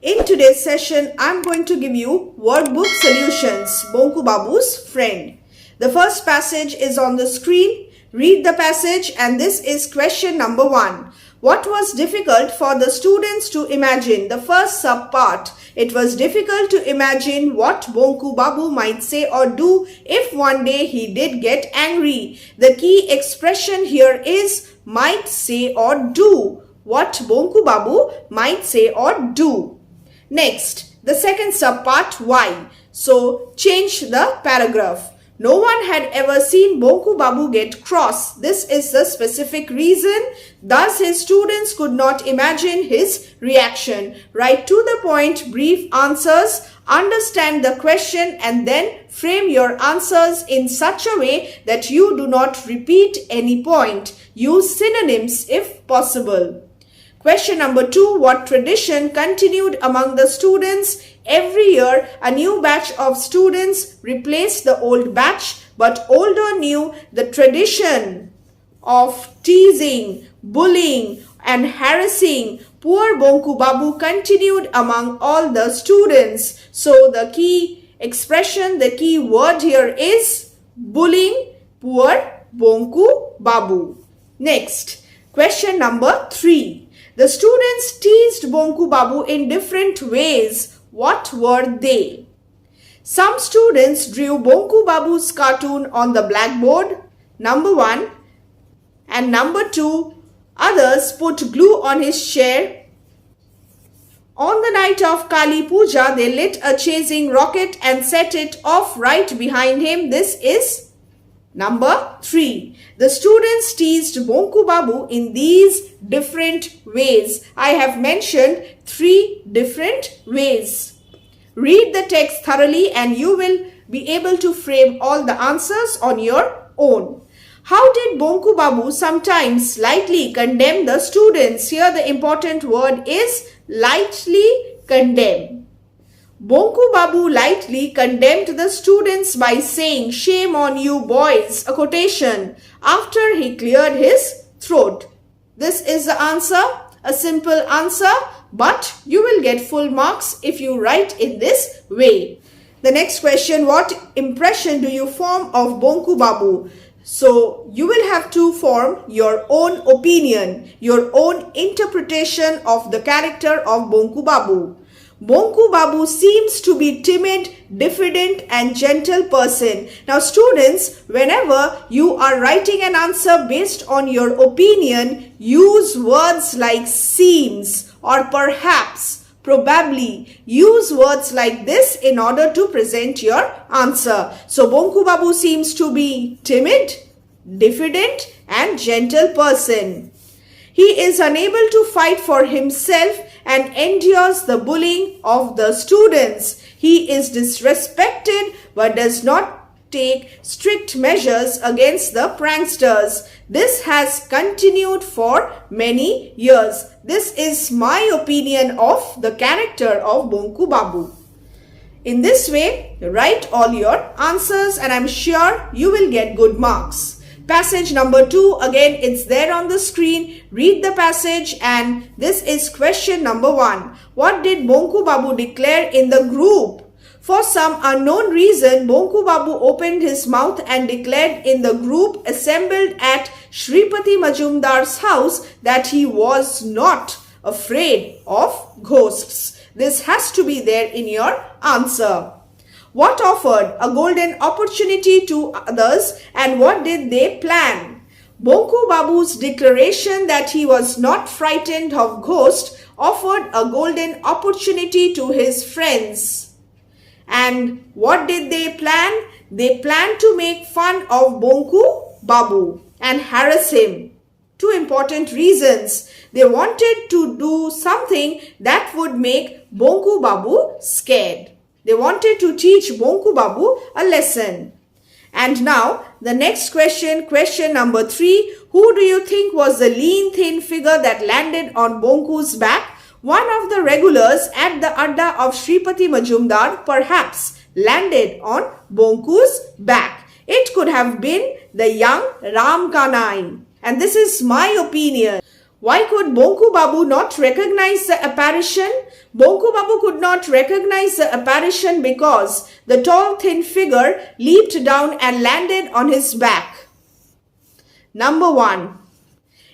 In today's session, I'm going to give you Workbook Solutions, Bonku Babu'S Friend. The first passage is on the screen. Read the passage and this is question number 1. What was difficult for the students to imagine? The first subpart. It was difficult to imagine what Bonku Babu might say or do if one day he did get angry. The key expression here is might say or do. What Bonku Babu might say or do. Next, the second subpart, why. So, change the paragraph. No one had ever seen Bonku Babu get cross. This is the specific reason. Thus, his students could not imagine his reaction. Write to the point, brief answers, understand the question and then frame your answers in such a way that you do not repeat any point. Use synonyms if possible. Question number 2, what tradition continued among the students? Every year, a new batch of students replaced the old batch, but older knew the tradition of teasing, bullying and harassing poor Bonku Babu continued among all the students. So the key expression, the key word here is bullying poor Bonku Babu. Next, question number 3. The students teased Bonku Babu in different ways. What were they? Some students drew Bonku Babu's cartoon on the blackboard, number 1. And number 2, others put glue on his chair. On the night of Kali Puja, they lit a chasing rocket and set it off right behind him. This is number 3. The students teased Bonku Babu in these different ways. I have mentioned 3 different ways. Read the text thoroughly and you will be able to frame all the answers on your own. How did Bonku Babu sometimes lightly condemn the students? Here the important word is lightly condemn. Bonku Babu lightly condemned the students by saying, "Shame on you boys," a quotation, after he cleared his throat. This is the answer, a simple answer, but you will get full marks if you write in this way. The next question, what impression do you form of Bonku Babu? So, you will have to form your own opinion, your own interpretation of the character of Bonku Babu. Bonku Babu seems to be timid, diffident and gentle person. Now students, whenever you are writing an answer based on your opinion, use words like seems or perhaps, probably. Use words like this in order to present your answer. So Bonku Babu seems to be timid, diffident and gentle person. He is unable to fight for himself and endures the bullying of the students. He is disrespected but does not take strict measures against the pranksters. This has continued for many years. This is my opinion of the character of Bonku Babu. In this way, write all your answers and I'm sure you will get good marks. Passage number 2, again it's there on the screen. Read the passage and this is question number 1. What did Bonku Babu declare in the group? For some unknown reason, Bonku Babu opened his mouth and declared in the group assembled at Shripati Majumdar's house that he was not afraid of ghosts. This has to be there in your answer. What offered a golden opportunity to others and what did they plan? Bonku Babu's declaration that he was not frightened of ghosts offered a golden opportunity to his friends. And what did they plan? They planned to make fun of Bonku Babu and harass him. 2 important reasons. They wanted to do something that would make Bonku Babu scared. They wanted to teach Bonku Babu a lesson. And now, the next question, question number 3. Who do you think was the lean, thin figure that landed on Bonku's back? One of the regulars at the adda of Shripati Majumdar perhaps landed on Bonku's back. It could have been the young Ram Kanai. And this is my opinion. Why could Bonku Babu not recognize the apparition? Bonku Babu could not recognize the apparition because the tall thin figure leaped down and landed on his back. Number 1.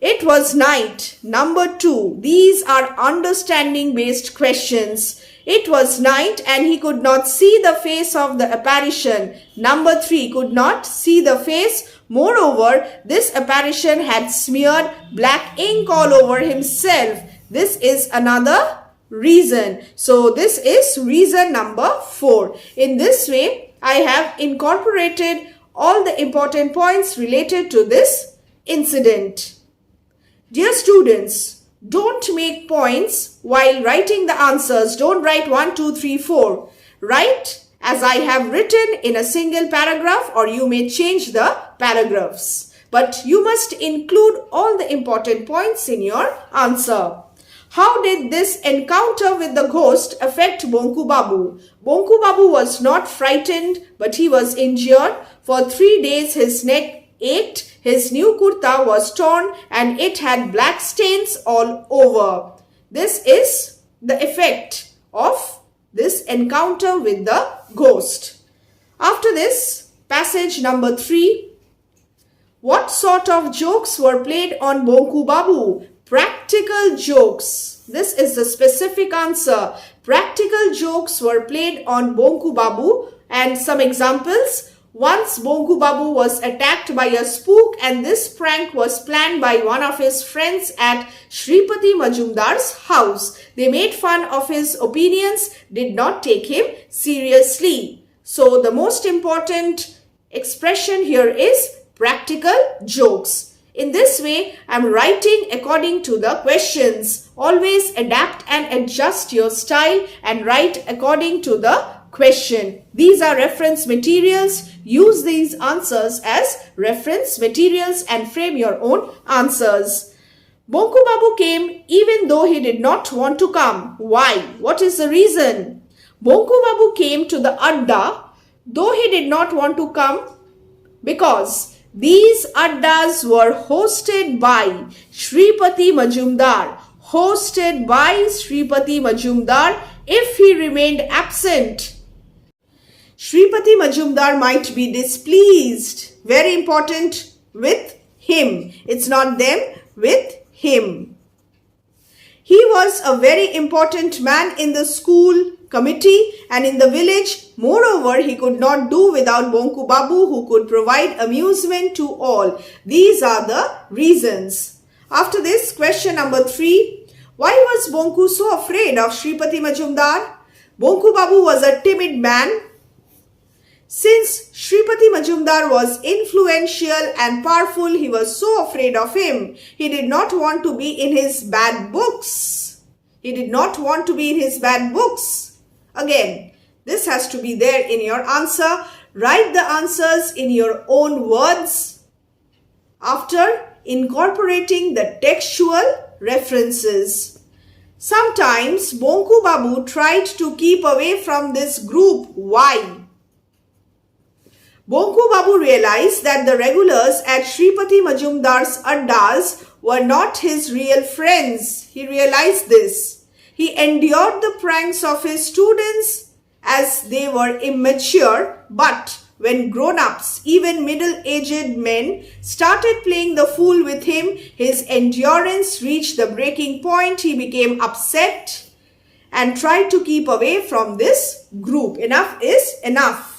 It was night. Number 2. These are understanding based questions. It was night and he could not see the face of the apparition. Number 3. Could not see the face. Moreover, this apparition had smeared black ink all over himself. This is another reason. So this is reason number 4. In this way, I have incorporated all the important points related to this incident. Dear students, don't make points while writing the answers. Don't write 1, 2, 3, 4. Write as I have written in a single paragraph, or you may change the paragraphs. But you must include all the important points in your answer. How did this encounter with the ghost affect Bonku Babu? Bonku Babu was not frightened, but he was injured. For 3 days his neck ached. His new kurta was torn and it had black stains all over. This is the effect of this encounter with the ghost. After this, passage number 3. What sort of jokes were played on Bonku Babu? Practical jokes. This is the specific answer. Practical jokes were played on Bonku Babu, and some examples. Once Bonku Babu was attacked by a spook, and this prank was planned by one of his friends at Shripati Majumdar's house. They made fun of his opinions, did not take him seriously. So the most important expression here is practical jokes. In this way, I am writing according to the questions. Always adapt and adjust your style and write according to the question. These are reference materials. Use these answers as reference materials and frame your own answers. Bonku Babu came even though he did not want to come. Why? What is the reason? Bonku Babu came to the adda though he did not want to come because these addas were hosted by Shripati Majumdar. Hosted by Shripati Majumdar. If he remained absent, Shripati Majumdar might be displeased. Very important, with him. It's not them, with him. He was a very important man in the school committee and in the village. Moreover, he could not do without Bonku Babu, who could provide amusement to all. These are the reasons. After this, question number 3. Why was Bonku so afraid of Shripati Majumdar? Bonku Babu was a timid man. Since Shripati Majumdar was influential and powerful, he was so afraid of him. He did not want to be in his bad books. He did not want to be in his bad books. Again, this has to be there in your answer. Write the answers in your own words after incorporating the textual references. Sometimes Bonku Babu tried to keep away from this group. Why? Bonku Babu realized that the regulars at Shripati Majumdar's addas were not his real friends. He realized this. He endured the pranks of his students as they were immature, but when grown-ups, even middle-aged men, started playing the fool with him, his endurance reached the breaking point. He became upset and tried to keep away from this group. Enough is enough.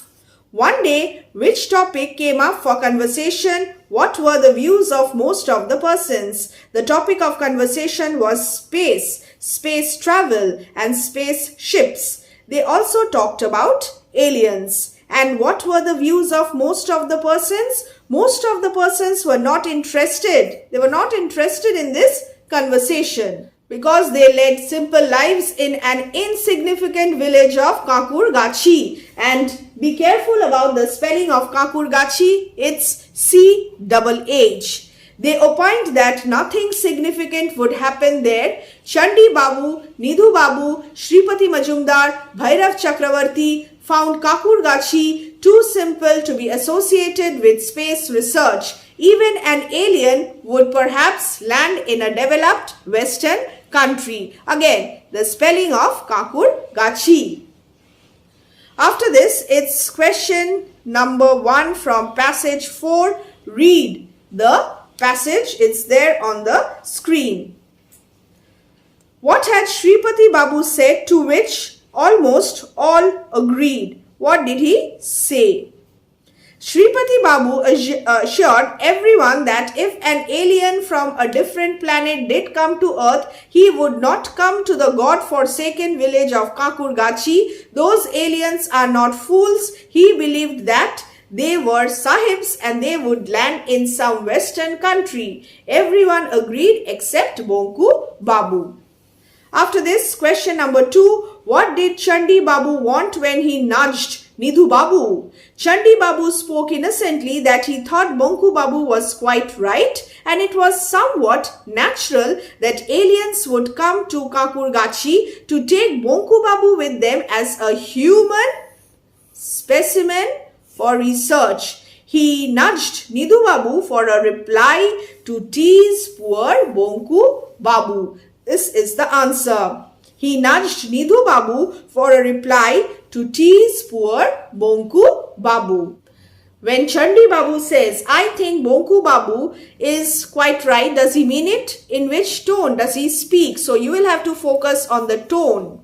One day, which topic came up for conversation? What were the views of most of the persons? The topic of conversation was space, space travel and spaceships. They also talked about aliens. And what were the views of most of the persons? Most of the persons were not interested. They were not interested in this conversation because they led simple lives in an insignificant village of Kakurgachi. And be careful about the spelling of Kakurgachi. It's C-H-H. They opined that nothing significant would happen there. Chandi Babu, Nidhu Babu, Shripati Majumdar, Bhairav Chakravarti found Kakurgachi too simple to be associated with space research. Even an alien would perhaps land in a developed Western country. Again, the spelling of Kakur Gachi. After this, it's question number 1 from passage 4. Read the passage. It's there on the screen. What had Shripati Babu said, to which almost all agreed? What did he say? Shripati Babu assured everyone that if an alien from a different planet did come to earth, he would not come to the god-forsaken village of Kakurgachi. Those aliens are not fools. He believed that they were sahibs and they would land in some western country. Everyone agreed except Bonku Babu. After this, question number 2. What did Chandi Babu want when he nudged Nidhu Babu? Chandi Babu spoke innocently that he thought Bonku Babu was quite right and it was somewhat natural that aliens would come to Kakurgachi to take Bonku Babu with them as a human specimen for research. He nudged Nidhu Babu for a reply to tease poor Bonku Babu. This is the answer. He nudged Nidhu Babu for a reply to tease poor Bonku Babu. When Chandi Babu says, I think Bonku Babu is quite right, does he mean it? In which tone does he speak? So you will have to focus on the tone.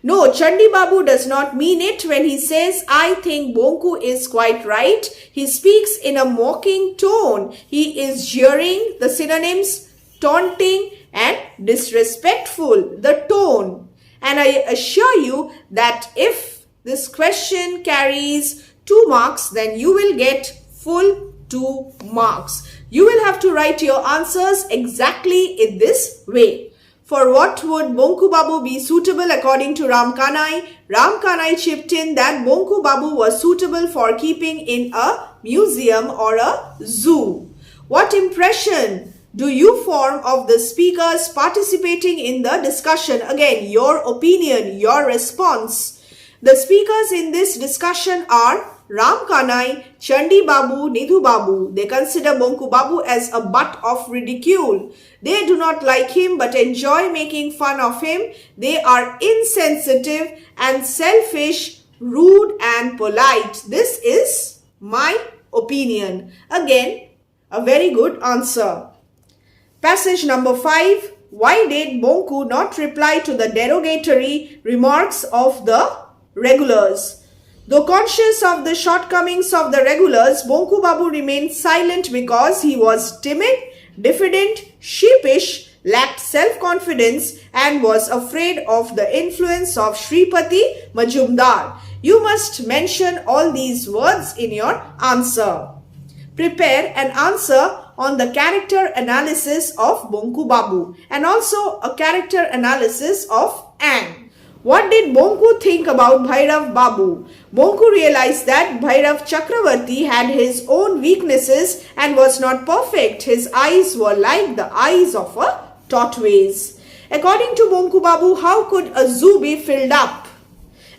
No, Chandi Babu does not mean it when he says, I think Bonku is quite right. He speaks in a mocking tone. He is jeering, the synonyms, taunting and disrespectful, the tone. And I assure you that if this question carries 2 marks, then you will get full 2 marks. You will have to write your answers exactly in this way. For what would Bonku Babu be suitable according to Ram Kanai? Ram Kanai chipped in that Bonku Babu was suitable for keeping in a museum or a zoo. What impression do you form of the speakers participating in the discussion? Again, your opinion, your response. The speakers in this discussion are Ram Kanai, Chandi Babu, Nidhu Babu. They consider Bonku Babu as a butt of ridicule. They do not like him but enjoy making fun of him. They are insensitive and selfish, rude and polite. This is my opinion. Again, a very good answer. Passage number 5. Why did Bonku not reply to the derogatory remarks of the regulars? Though conscious of the shortcomings of the regulars, Bonku Babu remained silent because he was timid, diffident, sheepish, lacked self-confidence and was afraid of the influence of Shripati Majumdar. You must mention all these words in your answer. Prepare an answer on the character analysis of Bonku Babu and also a character analysis of Ang. What did Bonku think about Bhairav Babu? Bonku realized that Bhairav Chakravarti had his own weaknesses and was not perfect. His eyes were like the eyes of a tortoise. According to Bonku Babu, how could a zoo be filled up?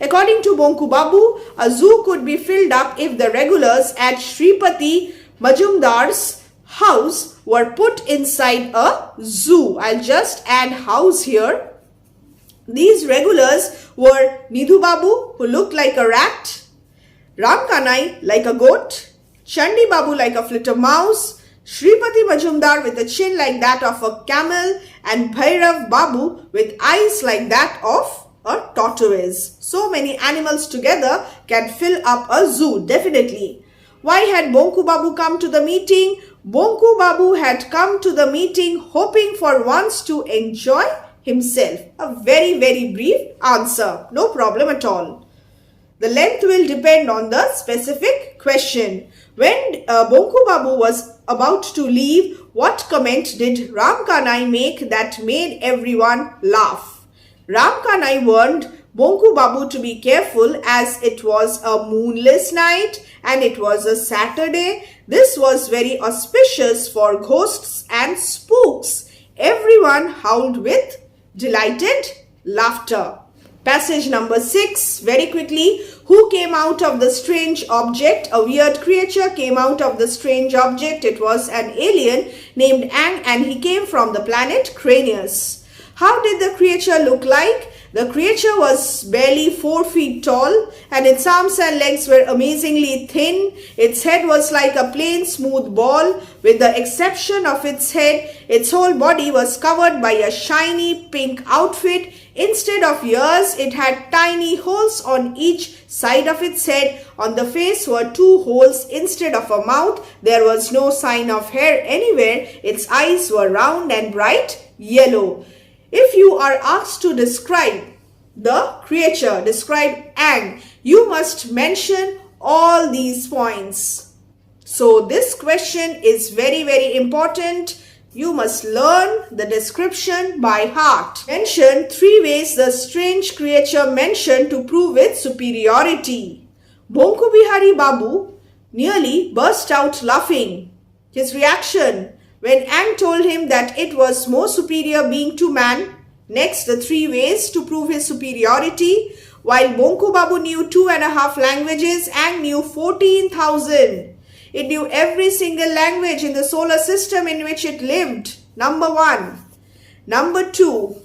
According to Bonku Babu, a zoo could be filled up if the regulars at Shripati Majumdar's house were put inside a zoo. I'll just add house here. These regulars were Nidhu Babu, who looked like a rat, Ram Kanai like a goat, Chandi Babu like a flitter mouse, Shripati Majumdar with a chin like that of a camel, and Bhairav Babu with eyes like that of a tortoise. So many animals together can fill up a zoo, definitely. Why had Bonku Babu come to the meeting? Bonku Babu had come to the meeting hoping for once to enjoy himself. A very, very brief answer. No problem at all. The length will depend on the specific question. When Bonku Babu was about to leave, what comment did Ram Kanai make that made everyone laugh? Ram Kanai warned Bonku Babu to be careful as it was a moonless night and it was a Saturday. This was very auspicious for ghosts and spooks. Everyone howled with delighted laughter. Passage number 6, very quickly. Who came out of the strange object? A weird creature came out of the strange object. It was an alien named Ang, and he came from the planet Cranius. How did the creature look like? The creature was barely 4 feet tall, and its arms and legs were amazingly thin. Its head was like a plain smooth ball. With the exception of its head, its whole body was covered by a shiny pink outfit. Instead of ears, it had tiny holes on each side of its head. On the face were 2 holes instead of a mouth. There was no sign of hair anywhere. Its eyes were round and bright yellow. If you are asked to describe the creature, describe Ang, you must mention all these points. So this question is very important. You must learn the description by heart. Mention 3 ways the strange creature mentioned to prove its superiority. Bonku Babu nearly burst out laughing. His reaction when Ang told him that it was more superior being to man. Next, the 3 ways to prove his superiority. While Bonku Babu knew 2.5 languages, Ang knew 14,000. It knew every single language in the solar system in which it lived. Number 1. Number 2.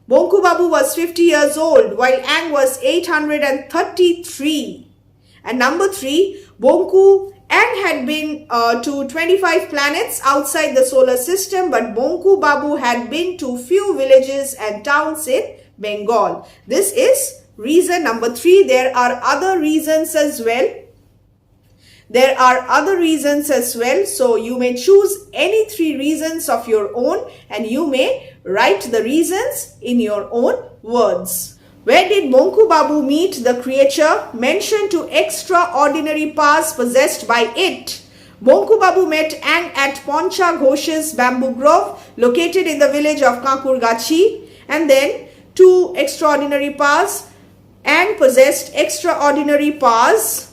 Bonku Babu was 50 years old while Ang was 833. And number 3. Ang had been to 25 planets outside the solar system, but Bonku Babu had been to few villages and towns in Bengal. This is reason number 3. There are other reasons as well. So you may choose any 3 reasons of your own, and you may write the reasons in your own words. Where did Bonku Babu meet the creature? Mention 2 extraordinary powers possessed by it. Bonku Babu met Ang at Poncha Ghosh's bamboo grove located in the village of Kakurgachi. And then 2 extraordinary powers. Ang possessed extraordinary powers.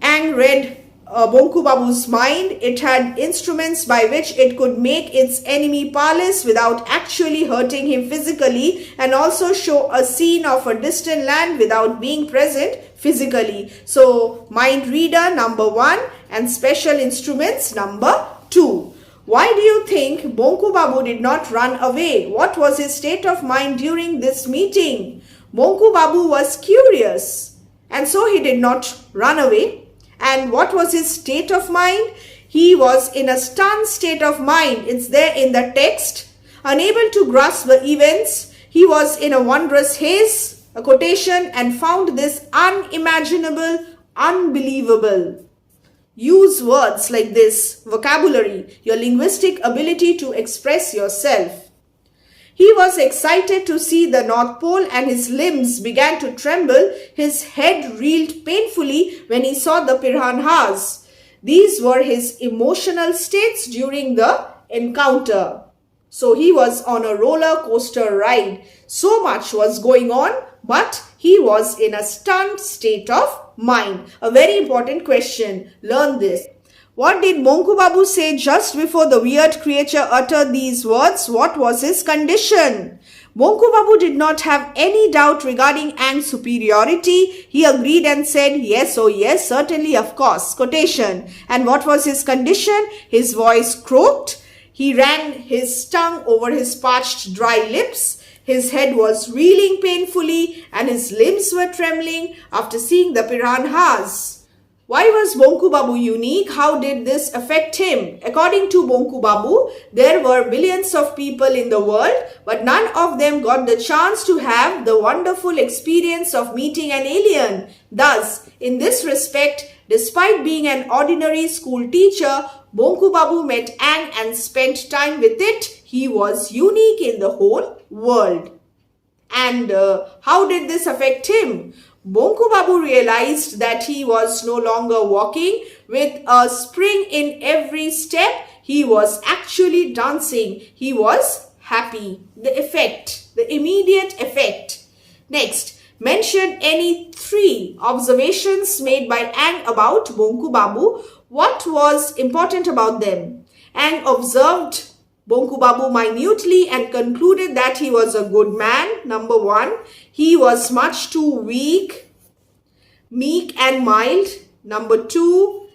Ang read Bonku Babu's mind. It had instruments by which it could make its enemy powerless without actually hurting him physically, and also show a scene of a distant land without being present physically. So, mind reader number 1 and special instruments number 2. Why do you think Bonku Babu did not run away? What was his state of mind during this meeting? Bonku Babu was curious, and so he did not run away. And what was his state of mind? He was in a stunned state of mind. It's there in the text. Unable to grasp the events, he was in a wondrous haze, a quotation, and found this unimaginable, unbelievable. Use words like this, vocabulary, your linguistic ability to express yourself. He was excited to see the North Pole, and his limbs began to tremble. His head reeled painfully when he saw the piranhas. These were his emotional states during the encounter. So he was on a roller coaster ride. So much was going on, but he was in a stunned state of mind. A very important question. Learn this. What did Bonku Babu say just before the weird creature uttered these words? What was his condition? Bonku Babu did not have any doubt regarding Ang's superiority. He agreed and said, yes, oh yes, certainly, of course. Quotation. And what was his condition? His voice croaked. He ran his tongue over his parched, dry lips. His head was reeling painfully and his limbs were trembling after seeing the piranhas. Why was Bonku Babu unique? How did this affect him? According to Bonku Babu, there were billions of people in the world, but none of them got the chance to have the wonderful experience of meeting an alien. Thus, in this respect, despite being an ordinary school teacher, Bonku Babu met Ang and spent time with it. He was unique in the whole world. And how did this affect him? Bonku Babu realized that he was no longer walking with a spring in every step. He was actually dancing. He was happy. The effect, the immediate effect. Next, mention any 3 observations made by Ang about Bonku Babu. What was important about them? Ang observed Bonku Babu minutely and concluded that he was a good man. Number 1. He was much too weak, meek and mild. Number 2.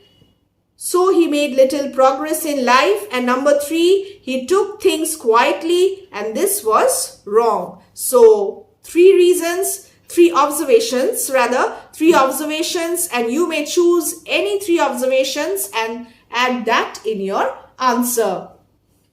So he made little progress in life. And number 3. He took things quietly, and this was wrong. So 3 observations, and you may choose any 3 observations and add that in your answer.